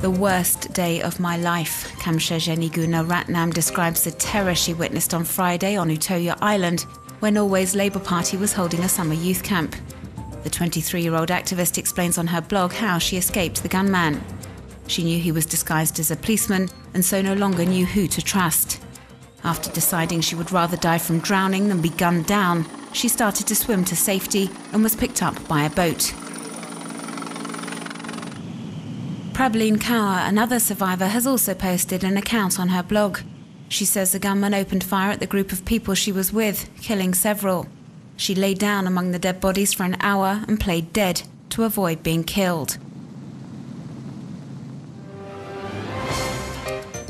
The worst day of my life, Kamshajeni Guna Ratnam describes the terror she witnessed on Friday on Utoya Island, where Norway's Labour Party was holding a summer youth camp. The 23-year-old activist explains on her blog how she escaped the gunman. She knew he was disguised as a policeman and so no longer knew who to trust. After deciding she would rather die from drowning than be gunned down, she started to swim to safety and was picked up by a boat. Prableen Kaur, another survivor, has also posted an account on her blog. She says the gunman opened fire at the group of people she was with, killing several. She lay down among the dead bodies for an hour and played dead to avoid being killed.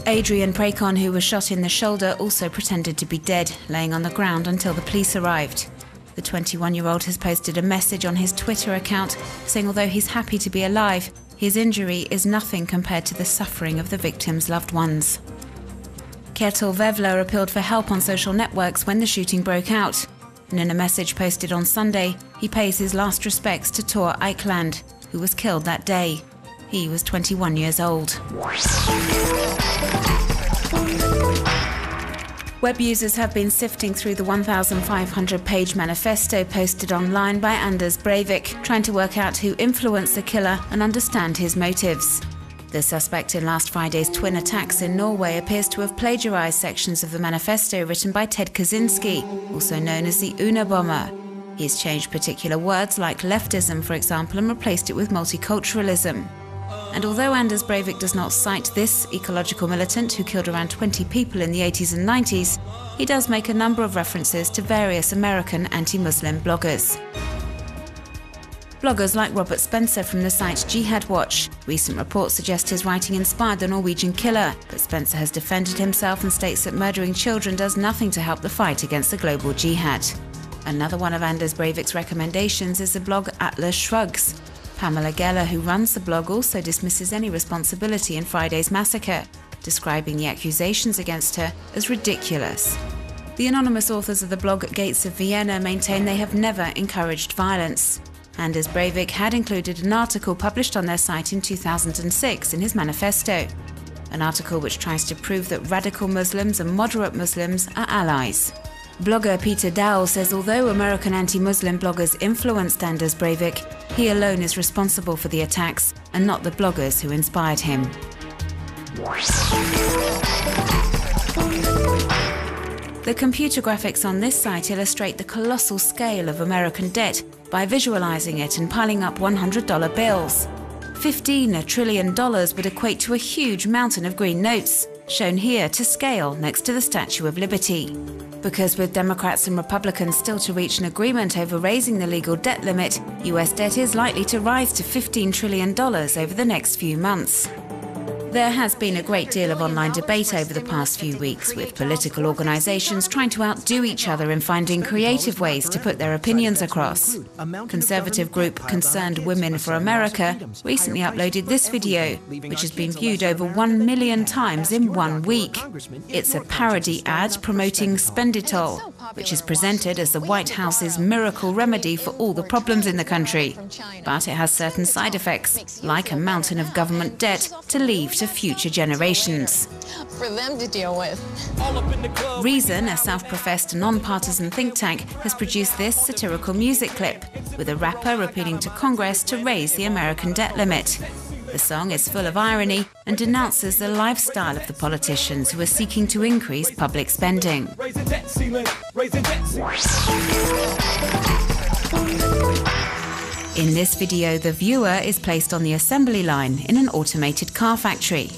Adrian Prakon, who was shot in the shoulder, also pretended to be dead, laying on the ground until the police arrived. The 21-year-old has posted a message on his Twitter account saying although he's happy to be alive, his injury is nothing compared to the suffering of the victims' loved ones. Kjetil Vevla appealed for help on social networks when the shooting broke out. And in a message posted on Sunday, he pays his last respects to Tor Eikeland, who was killed that day. He was 21 years old. Web users have been sifting through the 1,500-page manifesto posted online by Anders Breivik, trying to work out who influenced the killer and understand his motives. The suspect in last Friday's twin attacks in Norway appears to have plagiarized sections of the manifesto written by Ted Kaczynski, also known as the Unabomber. He's changed particular words like leftism, for example, and replaced it with multiculturalism. And although Anders Breivik does not cite this ecological militant who killed around 20 people in the 80s and 90s, he does make a number of references to various American anti-Muslim bloggers. Bloggers like Robert Spencer from the site Jihad Watch. Recent reports suggest his writing inspired the Norwegian killer, but Spencer has defended himself and states that murdering children does nothing to help the fight against the global jihad. Another one of Anders Breivik's recommendations is the blog Atlas Shrugs. Pamela Geller, who runs the blog, also dismisses any responsibility in Friday's massacre, describing the accusations against her as ridiculous. The anonymous authors of the blog Gates of Vienna maintain they have never encouraged violence. Anders Breivik had included an article published on their site in 2006 in his manifesto, an article which tries to prove that radical Muslims and moderate Muslims are allies. Blogger Peter Dowell says although American anti-Muslim bloggers influenced Anders Breivik, he alone is responsible for the attacks and not the bloggers who inspired him. The computer graphics on this site illustrate the colossal scale of American debt by visualizing it and piling up $100 bills. $15 trillion would equate to a huge mountain of green notes, shown here to scale next to the Statue of Liberty. Because with Democrats and Republicans still to reach an agreement over raising the legal debt limit, US debt is likely to rise to $15 trillion over the next few months. There has been a great deal of online debate over the past few weeks, with political organizations trying to outdo each other in finding creative ways to put their opinions across. Conservative group Concerned Women for America recently uploaded this video, which has been viewed over 1 million times in 1 week. It's a parody ad promoting Spenditol, which is presented as the White House's miracle remedy for all the problems in the country. But it has certain side effects, like a mountain of government debt to leave to future generations. For them to deal with. Reason, a self-professed non-partisan think tank, has produced this satirical music clip, with a rapper appealing to Congress to raise the American debt limit. The song is full of irony and denounces the lifestyle of the politicians who are seeking to increase public spending. In this video, the viewer is placed on the assembly line in an automated car factory.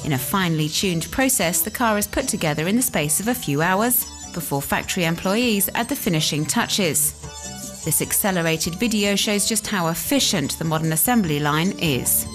In a finely tuned process, the car is put together in the space of a few hours before factory employees add the finishing touches. This accelerated video shows just how efficient the modern assembly line is.